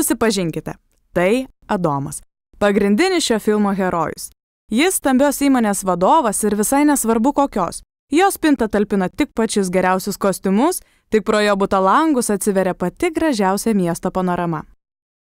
Susipažinkite, tai Adomas, pagrindinis šio filmo herojus. Jis stambios įmonės vadovas ir visai nesvarbu kokios. Jo spinta talpina tik pačius geriausius kostiumus, tik pro jo buto langus atsiveria pati gražiausia miesto panorama.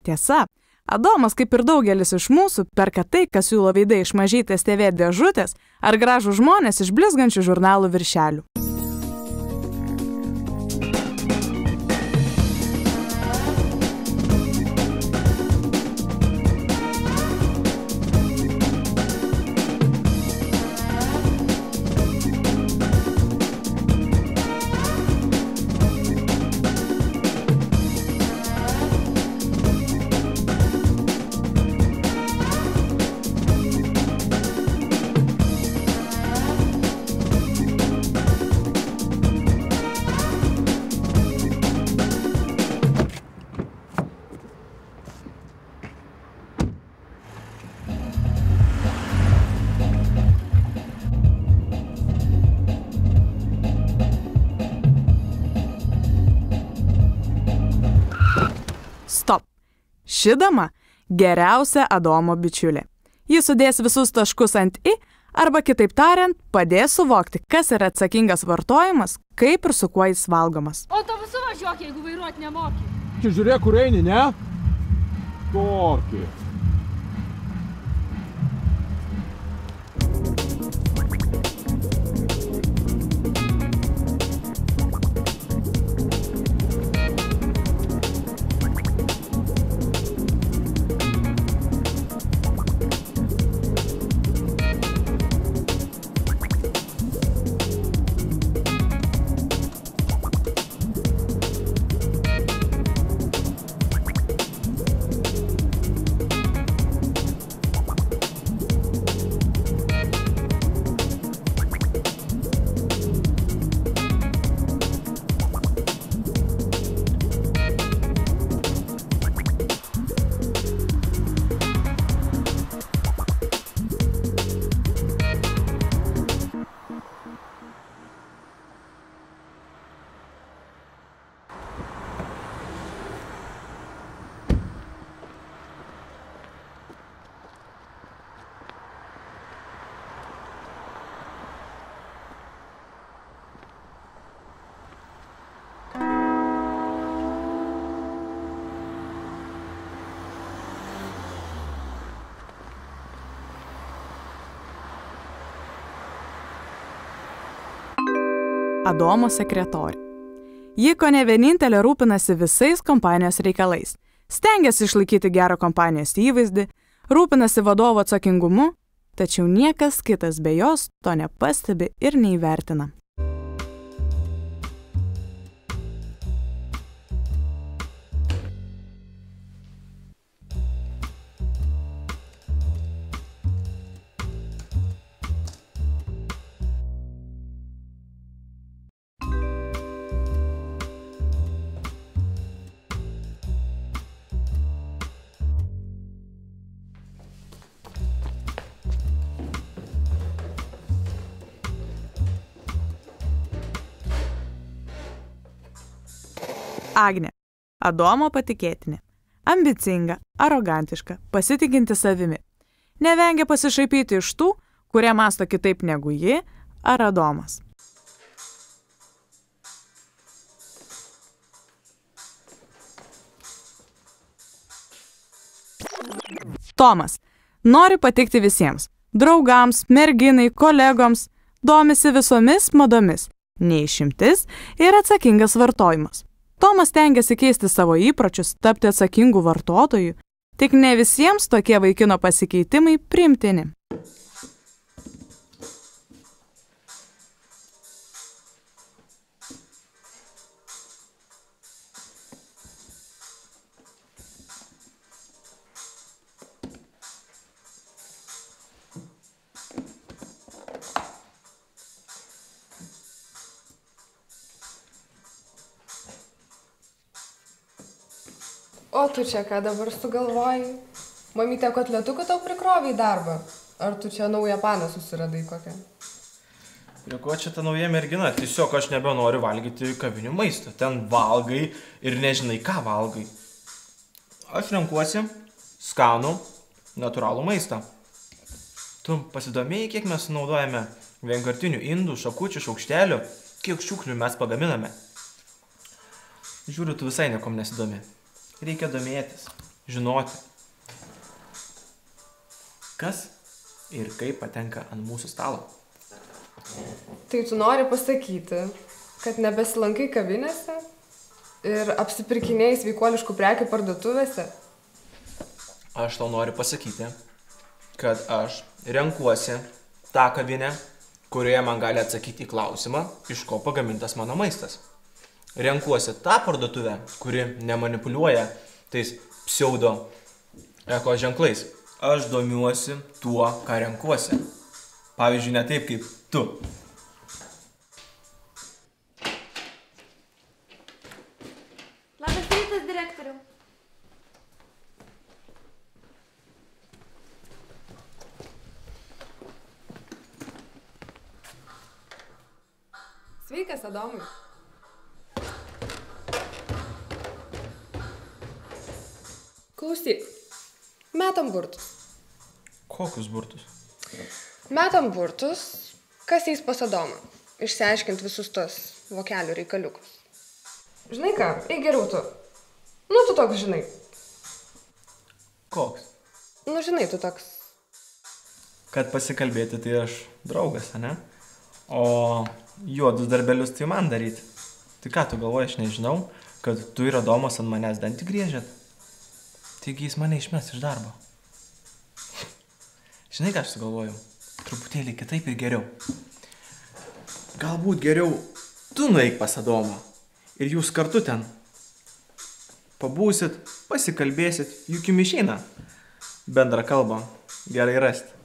Tiesa, Adomas, kaip ir daugelis iš mūsų, perka tai, kas siūlo veidai iš mažytės TV dėžutės ar gražų žmonės iš blizgančių žurnalų viršelių. Stop. Ši dama geriausia Adomo bičiulė. Ji sudės visus taškus ant I, arba kitaip tariant, padės suvokti, kas yra atsakingas vartojimas, kaip ir su kuo jis valgomas. Autobusu važiuok, jeigu vairuoti nemoki. Čia žiūrėk, kur eini, ne? Tokį. Adomo sekretorė. Ji kone vienintelė rūpinasi visais kompanijos reikalais. Stengiasi išlaikyti gerą kompanijos įvaizdį, rūpinasi vadovo atsakingumu, tačiau niekas kitas be jos to nepastebi ir neįvertina. Agnė. Adomo patikėtinė. Ambicinga, arogantiška, pasitikinti savimi. Nevengia pasišaipyti iš tų, kurie mąsto kitaip negu ji ar Adomas. Tomas. Nori patikti visiems. Draugams, merginai, kolegoms. Domisi visomis madomis. Neišimtis ir atsakingas vartojimas. Tomas stengiasi keisti savo įpročius, tapti atsakingų vartotojų, tik ne visiems tokie vaikino pasikeitimai priimtini. O tu čia ką dabar sugalvoji? Mamytė kotletukų tau prikrovė į darbą? Ar tu čia naują paną susiradai kokią? Prie ko čia ta nauja mergina? Tiesiog aš nebenoriu valgyti kavinių maistą. Ten valgai ir nežinai, ką valgai. Aš renkuosi skanų, natūralų maistą. Tu pasidomėjai, kiek mes naudojame vienkartinių indų, šakučių, šaukštelių, kiek šiukšlių mes pagaminame. Žiūriu, tu visai niekom nesidomi. Reikia domėtis, žinoti, kas ir kaip patenka ant mūsų stalo. Tai tu nori pasakyti, kad nebesilankai kavinėse ir apsipirkinėjai sveikuoliškų prekių parduotuvėse? Aš tau noriu pasakyti, kad aš renkuosi tą kavinę, kurioje man gali atsakyti į klausimą, iš ko pagamintas mano maistas. Renkuosi tą parduotuvę, kuri nemanipuliuoja tais pseudo eko ženklais. Aš domiuosi tuo, ką renkuosi. Pavyzdžiui, ne taip kaip tu. Labas rytas, direktoriau. Sveikas, Adomai. Klausyk, metam burtus. Kokius burtus? Metam burtus, kas eis pas Adomą. Išsiaiškint visus tos vokelių reikaliukus. Žinai ką, eik geriau tu. Nu, tu toks žinai. Koks? Nu, žinai, tu toks. Kad pasikalbėti, tai aš draugas, ne? O juodus darbelius tai man daryti. Tai ką tu galvoji, aš nežinau, kad tu ir Adomas ant manęs dantį griežėt. Taigi jis mane išmes iš darbo. Žinai, ką aš sugalvojau? Truputėlį kitaip ir geriau. Galbūt geriau tu nueik pas Adomą ir jūs kartu ten pabūsit, pasikalbėsit, juk jums išeina bendrą kalbą gerai rasti.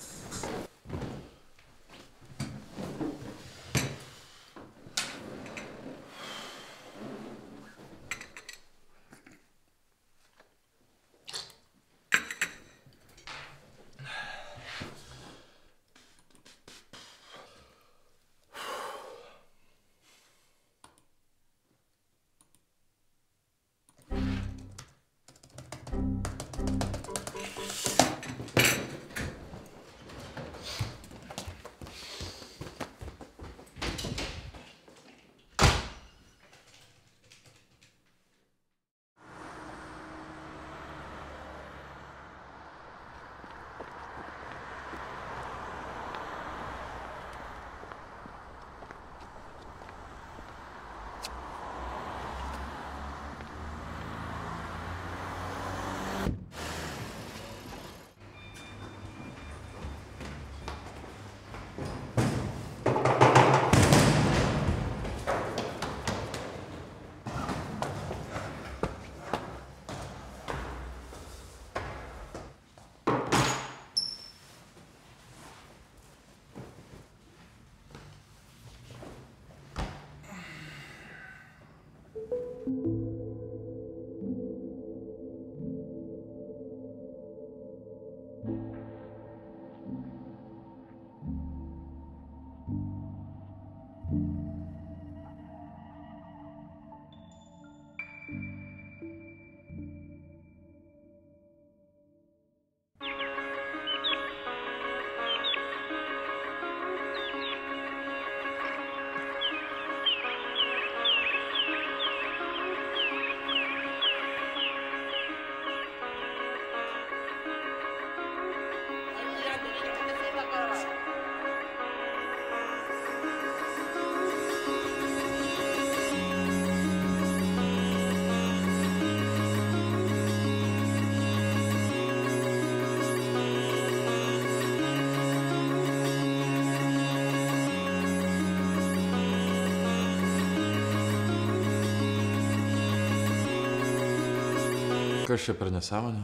Kas čia per nesąmonė?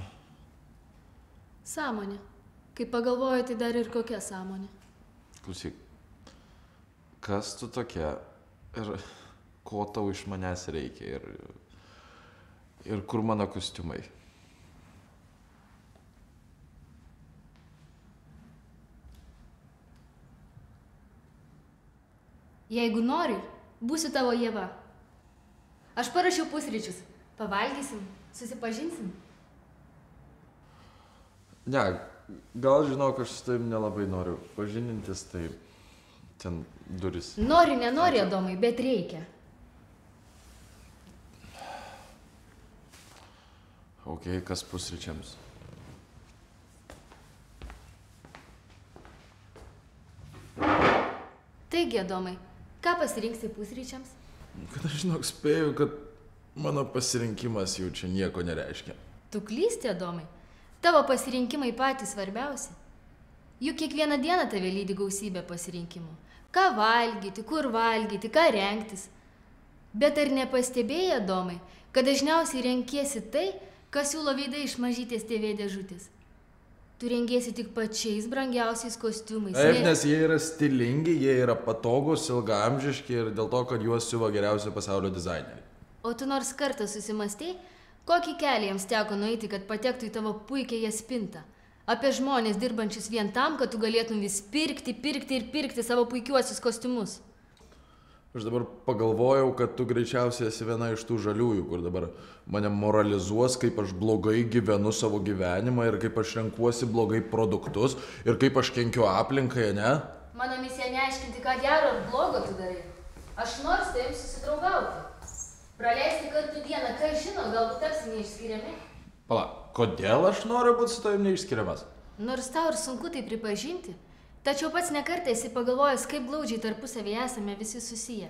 Sąmonė. Kai pagalvoju, tai dar ir kokia sąmonė. Klausyk, kas tu tokia ir ko tau iš manęs reikia ir kur mano kostiumai? Jeigu nori, būsiu tavo Ieva. Aš parašiau pusryčius. Pavalgysim, susipažinsim. Ne, gal žinok, aš su tavim nelabai noriu pažinintis, tai ten duris. Nori, nenori, Adomai, bet reikia. Ok, kas pusryčiams? Taigi, Adomai, ką pasirinksi pusryčiams? Kad aš žinok spėju, kad mano pasirinkimas jau čia nieko nereiškia. Tu klysti, Adomai. Tavo pasirinkimai patys svarbiausi. Juk kiekvieną dieną tave lydi gausybė pasirinkimų. Ką valgyti, kur valgyti, ką rengtis. Bet ar nepastebėjai, Adomai, kad dažniausiai renkiesi tai, kas siūlo veidai iš mažytės TV dėžutės? Tu rengiesi tik pačiais brangiausiais kostiumais. Taip, nes jie yra stilingi, jie yra patogūs, ilgaamžiški ir dėl to, kad juos siuva geriausi pasaulio dizaineriai. O tu nors kartą susimastei, kokį kelią jiems teko nueiti, kad patektų į tavo puikiąją spintą? Apie žmonės dirbančius vien tam, kad tu galėtum vis pirkti savo puikiuosius kostiumus. Aš dabar pagalvojau, kad tu greičiausiai esi viena iš tų žaliųjų, kur dabar mane moralizuos, kaip aš blogai gyvenu savo gyvenimą ir kaip aš renkuosi blogai produktus ir kaip aš kenkiu aplinkai, ne? Mano misija neaiškinti, ką gero ar blogo tu darai. Aš noriu su tavim susidraugauti. Praleisti kartu dieną, ką žino, galbūt tapsi neišskiriami. Pala, kodėl aš noriu būti su tavim neišskiriamas? Nors tau ir sunku tai pripažinti, tačiau pats nekartą esi pagalvojęs, kaip glaudžiai tarpusavėje esame visi susiję.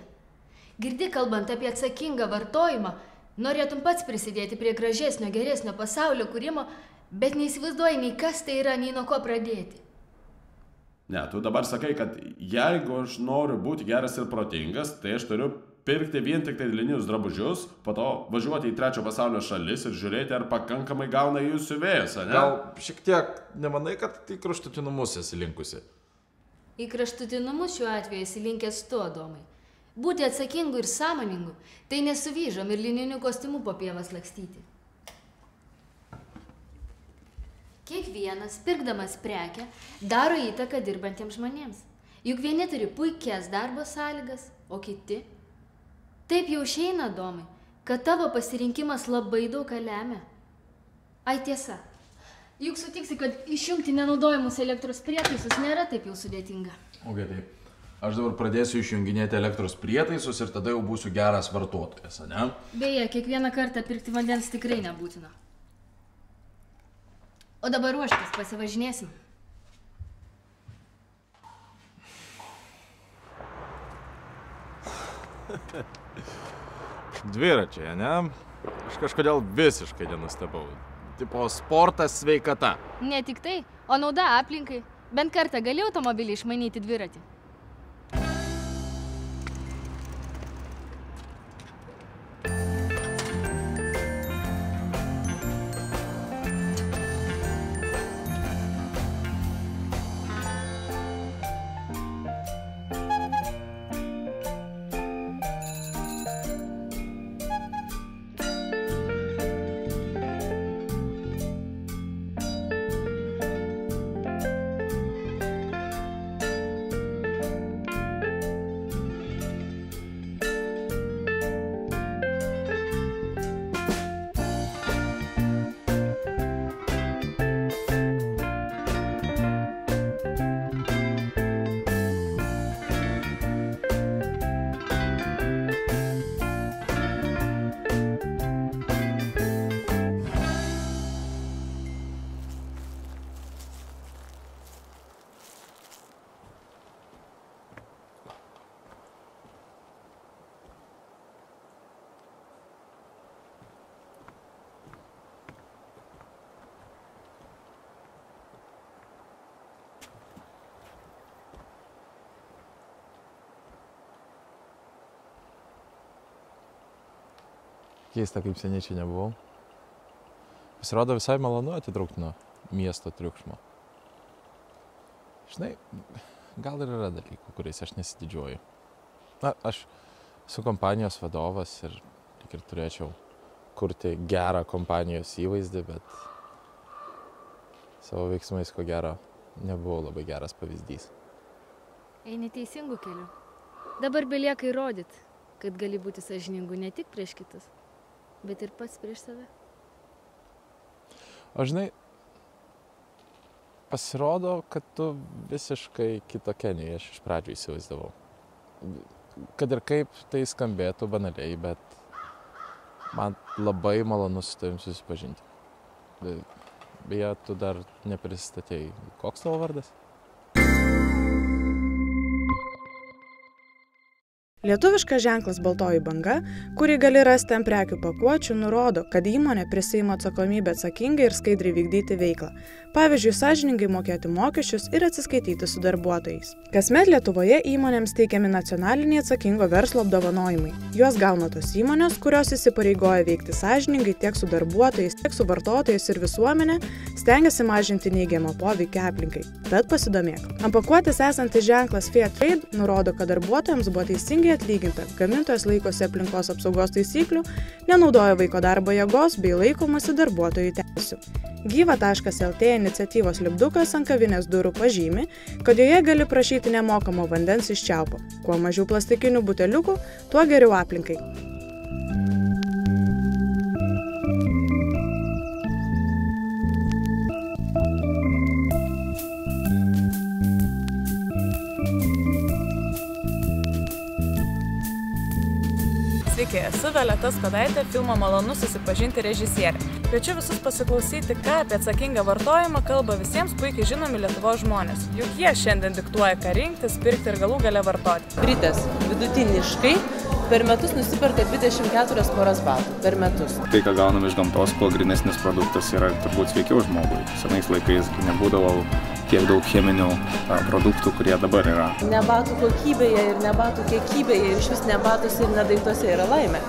Girdi, kalbant apie atsakingą vartojimą, norėtum pats prisidėti prie gražesnio, geresnio pasaulio kūrimo, bet neįsivaizduoji nei kas tai yra, nei nuo ko pradėti. Ne, tu dabar sakai, kad jeigu aš noriu būti geras ir protingas, tai aš turiu pirkti vien tik tai lininius drabužius, po to važiuoti į trečio pasaulio šalis ir žiūrėti, ar pakankamai gauna jų siuvėjas, ne? Gal šiek tiek nemanai, kad į kraštutinumus esi linkusi? Į kraštutinumus šiuo atveju esi linkęs tu, Adomai. Būti atsakingu ir sąmoningu, tai nesuvyžom ir lininiu kostiumu po pievas lakstyti. Kiekvienas, pirkdamas prekę, daro įtaką dirbantiems žmonėms. Juk vieni turi puikias darbo sąlygas, o kiti. Taip jau išeina, Adomai, kad tavo pasirinkimas labai daug ką lemia. Ai tiesa, juk sutiksi, kad išjungti nenaudojimus elektros prietaisus nėra taip jau sudėtinga. Ok, taip. Aš dabar pradėsiu išjunginėti elektros prietaisus ir tada jau būsiu geras vartotojas, ne? Beje, kiekvieną kartą pirkti vandens tikrai nebūtina. O dabar ruoškis, pasivažinėsim. Dviračiai, ne? Aš kažkodėl visiškai nenustebau. Tipo sportas sveikata. Ne tik tai, o nauda aplinkai. Bent kartą gali automobilį išmainyti dviratį. Keista, kaip seniai čia nebuvau. Pasirodo visai malonu atitraukti nuo miesto triukšmo. Žinai, gal ir yra dalykų, kuriais aš nesididžiuoju. Na, aš esu kompanijos vadovas ir tik ir turėčiau kurti gerą kompanijos įvaizdį, bet savo veiksmais, ko gero, nebuvau labai geras pavyzdys. Eini teisingų kelių. Dabar belieka įrodyti, kad gali būti sąžiningu ne tik prieš kitus, bet ir pats prieš save. O žinai, Pasirodo, kad tu visiškai kitokia, nei aš iš pradžių įsivaizdavau. Kad ir kaip tai skambėtų banaliai, bet man labai malonu su tavim susipažinti. Beje, tu dar neprisistatėjai. Koks tavo vardas? Lietuviškas ženklas Baltoji banga, kurį gali rasti ant prekių pakuočių, nurodo, kad įmonė prisiima atsakomybę atsakingai ir skaidriai vykdyti veiklą. Pavyzdžiui, sąžiningai mokėti mokesčius ir atsiskaityti su darbuotojais. Kasmet Lietuvoje įmonėms teikiami nacionaliniai atsakingo verslo apdovanojimai. Juos gauna tos įmonės, kurios įsipareigoja veikti sąžiningai tiek su darbuotojais, tiek su vartotojais ir visuomenė, stengiasi mažinti neigiamą poveikį aplinkai. Tad pasidomėk. Ant pakuotės esantis ženklas Fair Trade nurodo, kad darbuotojams buvo teisingai atlyginta, gamintojas laikosi aplinkos apsaugos taisyklių, nenaudoja vaiko darbo jėgos bei laikomasi darbuotojų teisių. Gyva.lt iniciatyvos lipdukas ant kavinės durų pažymi, kad joje gali prašyti nemokamo vandens iš čiaupo. Kuo mažiau plastikinių buteliukų, tuo geriau aplinkai. Sveiki, esu Violeta Skodaitė, filmo Malonu susipažinti režisierė. Kviečiu visus pasiklausyti, ką apie atsakingą vartojimą kalba visiems puikiai žinomi Lietuvos žmonės. Juk jie šiandien diktuoja, ką rinktis, pirkti ir galų gale vartoti. Britės vidutiniškai per metus nusiperka 24 poras batų. Per metus. Tai, ką gaunam iš gamtos, kuo grynesnis produktas yra turbūt sveikiau žmogui. Senais laikais nebūdavo tiek daug cheminių produktų, kurie dabar yra. Ne batų kokybėje ir ne batų kiekybėje ir iš vis ne batuose ir ne daiktuose yra laimė.